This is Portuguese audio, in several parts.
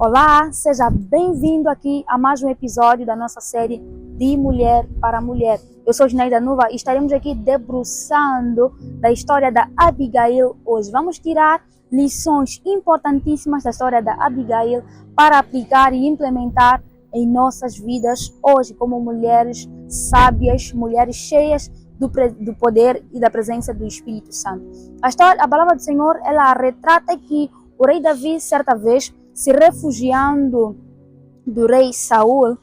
Olá, seja bem-vindo aqui a mais um episódio da nossa série De Mulher para Mulher. Eu sou Gineida Nuva e estaremos aqui debruçando da história da Abigail hoje. Vamos tirar lições importantíssimas da história da Abigail para aplicar e implementar em nossas vidas hoje como mulheres sábias, mulheres cheias do poder e da presença do Espírito Santo. A palavra do Senhor, ela retrata que o rei Davi, certa vez, se refugiando do rei Saul,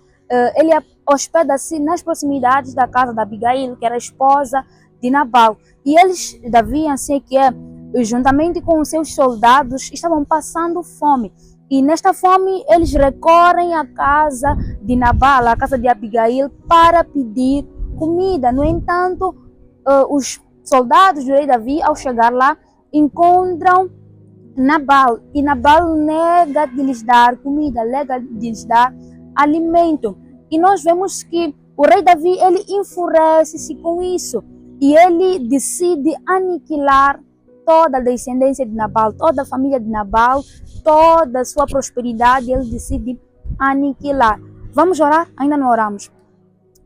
ele hospeda-se nas proximidades da casa da Abigail, que era a esposa de Nabal. E eles, Davi, assim que é, juntamente com os seus soldados, estavam passando fome. E nesta fome, eles recorrem à casa de Nabal, à casa de Abigail, para pedir comida. No entanto, os soldados do rei Davi, ao chegar lá, encontram Nabal, e Nabal nega de lhes dar comida, nega de lhes dar alimento. E nós vemos que o rei Davi, ele enfurece-se com isso, e ele decide aniquilar toda a descendência de Nabal, toda a família de Nabal, toda a sua prosperidade, ele decide aniquilar. Vamos orar? Ainda não oramos.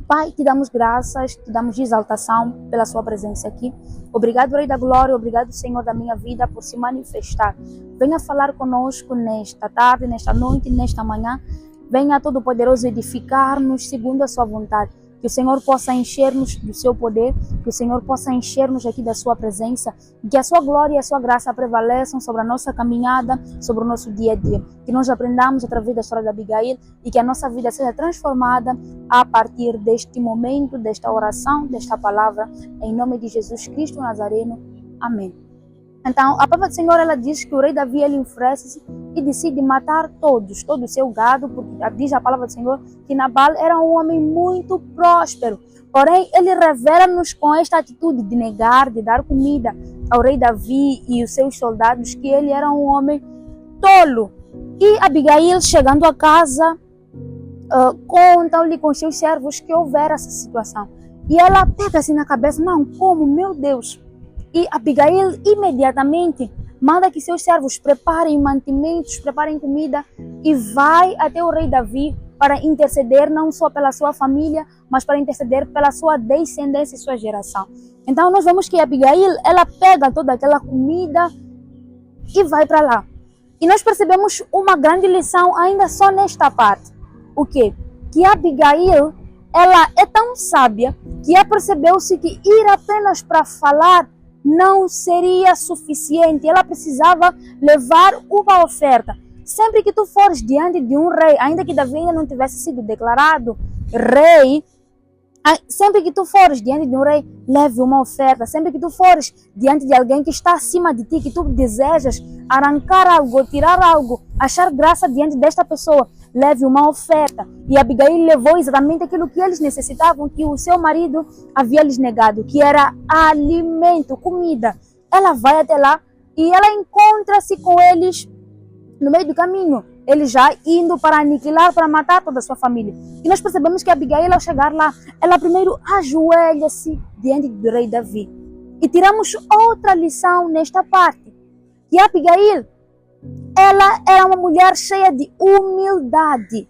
Pai, te damos graças, te damos exaltação pela sua presença aqui. Obrigado, Rei da Glória, obrigado, Senhor da minha vida, por se manifestar. Venha falar conosco nesta tarde, nesta noite, nesta manhã. Venha Todo-Poderoso edificar-nos segundo a sua vontade. Que o Senhor possa encher-nos do seu poder, que o Senhor possa encher-nos aqui da sua presença, que a sua glória e a sua graça prevaleçam sobre a nossa caminhada, sobre o nosso dia a dia. Que nós aprendamos através da história da Abigail e que a nossa vida seja transformada a partir deste momento, desta oração, desta palavra, em nome de Jesus Cristo Nazareno. Amém. Então, a palavra do Senhor, ela diz que o rei Davi, ele enfurece-se e decide matar todo o seu gado, porque diz a palavra do Senhor que Nabal era um homem muito próspero. Porém, ele revela-nos com esta atitude de negar, de dar comida ao rei Davi e os seus soldados, que ele era um homem tolo. E Abigail, chegando a casa, contam-lhe com seus servos que houvera essa situação. E ela pega-se na cabeça, não, como, meu Deus. E Abigail imediatamente manda que seus servos preparem mantimentos, preparem comida e vai até o rei Davi para interceder não só pela sua família, mas para interceder pela sua descendência e sua geração. Então nós vemos que Abigail, ela pega toda aquela comida e vai para lá. E nós percebemos uma grande lição ainda só nesta parte. O quê? Que Abigail, ela é tão sábia que apercebeu-se que ir apenas para falar não seria suficiente. Ela precisava levar uma oferta. Sempre que tu fores diante de um rei, ainda que Davi ainda não tivesse sido declarado rei, sempre que tu fores diante de um rei, leve uma oferta. Sempre que tu fores diante de alguém que está acima de ti, que tu desejas arrancar algo, tirar algo, achar graça diante desta pessoa, leve uma oferta. E Abigail levou exatamente aquilo que eles necessitavam, que o seu marido havia lhes negado, que era alimento, comida. Ela vai até lá e ela encontra-se com eles no meio do caminho. Eles já indo para aniquilar, para matar toda a sua família. E nós percebemos que Abigail, ao chegar lá, ela primeiro ajoelha-se diante do rei Davi. E tiramos outra lição nesta parte. Que Abigail, ela era uma mulher cheia de humildade.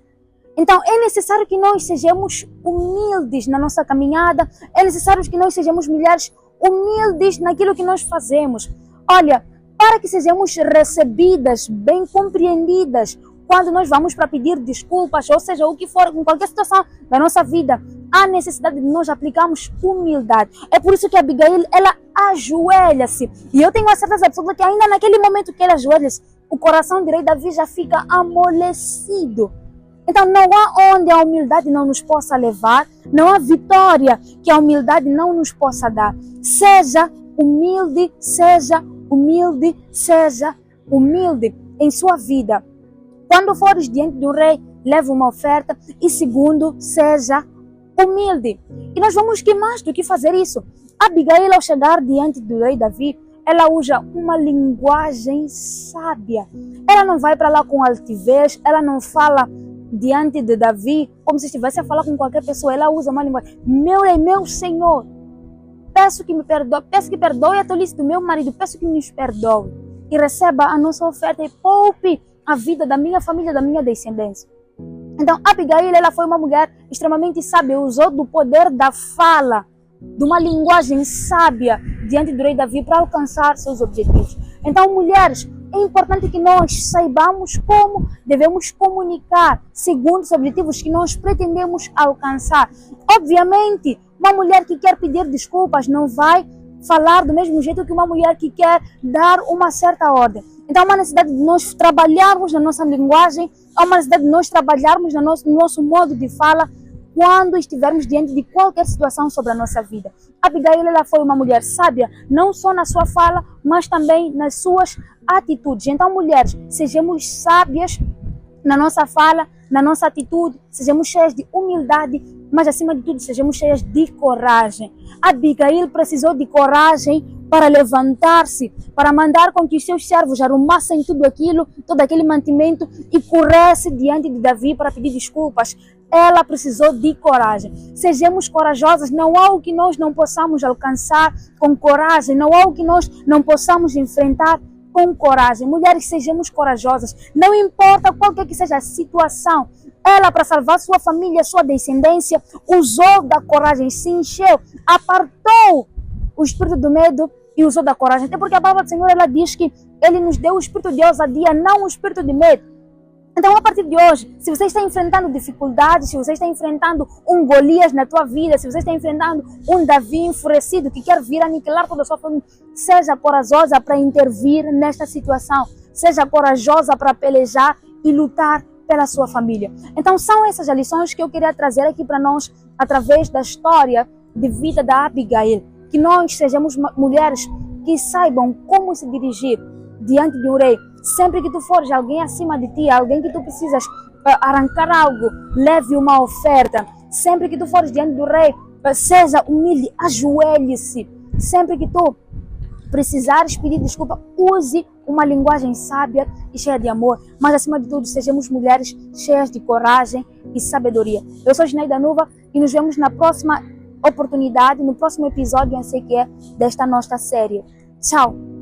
Então é necessário que nós sejamos humildes na nossa caminhada. É necessário que nós sejamos mulheres humildes naquilo que nós fazemos. Olha, para que sejamos recebidas, bem compreendidas, quando nós vamos para pedir desculpas, ou seja, o que for, em qualquer situação da nossa vida, há necessidade de nós aplicarmos humildade. É por isso que Abigail, ela ajoelha-se. E eu tenho a certeza absoluta que ainda naquele momento que ela ajoelha-se, o coração de rei Davi já fica amolecido. Então não há onde a humildade não nos possa levar, não há vitória que a humildade não nos possa dar. Seja humilde, seja humilde, seja humilde em sua vida. Quando fores diante do rei, leve uma oferta. E segundo, seja humilde. E nós vamos que mais do que fazer isso. Abigail, ao chegar diante do rei Davi, ela usa uma linguagem sábia. Ela não vai para lá com altivez, ela não fala diante de Davi como se estivesse a falar com qualquer pessoa. Ela usa uma linguagem: meu rei, meu senhor, peço que me perdoe, peço que perdoe a tolice do meu marido, peço que nos perdoe e receba a nossa oferta e poupe a vida da minha família, da minha descendência. Então, Abigail, ela foi uma mulher extremamente sábia, usou do poder da fala, de uma linguagem sábia diante do rei Davi para alcançar seus objetivos. Então, mulheres, é importante que nós saibamos como devemos comunicar segundo os objetivos que nós pretendemos alcançar. Obviamente, uma mulher que quer pedir desculpas não vai falar do mesmo jeito que uma mulher que quer dar uma certa ordem. Então, há uma necessidade de nós trabalharmos na nossa linguagem, há uma necessidade de nós trabalharmos no nosso modo de fala quando estivermos diante de qualquer situação sobre a nossa vida. Abigail, ela foi uma mulher sábia, não só na sua fala, mas também nas suas atitudes. Então, mulheres, sejamos sábias na nossa fala, na nossa atitude, sejamos cheias de humildade, mas acima de tudo, sejamos cheias de coragem. Abigail precisou de coragem para levantar-se, para mandar com que os seus servos arrumassem tudo aquilo, todo aquele mantimento e corresse diante de Davi para pedir desculpas. Ela precisou de coragem. Sejamos corajosas, não há o que nós não possamos alcançar com coragem, não há o que nós não possamos enfrentar com coragem. Mulheres, sejamos corajosas, não importa qual que seja a situação. Ela, para salvar sua família, sua descendência, usou da coragem, se encheu, apartou o espírito do medo e usou da coragem. Até porque a palavra do Senhor, ela diz que Ele nos deu o espírito de ousadia, não o espírito de medo. Então, a partir de hoje, se você está enfrentando dificuldades, se você está enfrentando um Golias na tua vida, se você está enfrentando um Davi enfurecido que quer vir aniquilar toda a sua família, seja corajosa para intervir nesta situação. Seja corajosa para pelejar e lutar pela sua família. Então, são essas as lições que eu queria trazer aqui para nós, através da história de vida da Abigail. Que nós sejamos mulheres que saibam como se dirigir diante de um rei. Sempre que tu fores alguém acima de ti, alguém que tu precisas arrancar algo, leve uma oferta. Sempre que tu fores diante do rei, seja humilde, ajoelhe-se. Sempre que tu precisares pedir desculpa, use uma linguagem sábia e cheia de amor. Mas acima de tudo, sejamos mulheres cheias de coragem e sabedoria. Eu sou Gineida Nuva e nos vemos na próxima oportunidade, no próximo episódio, não sei o que é, desta nossa série. Tchau!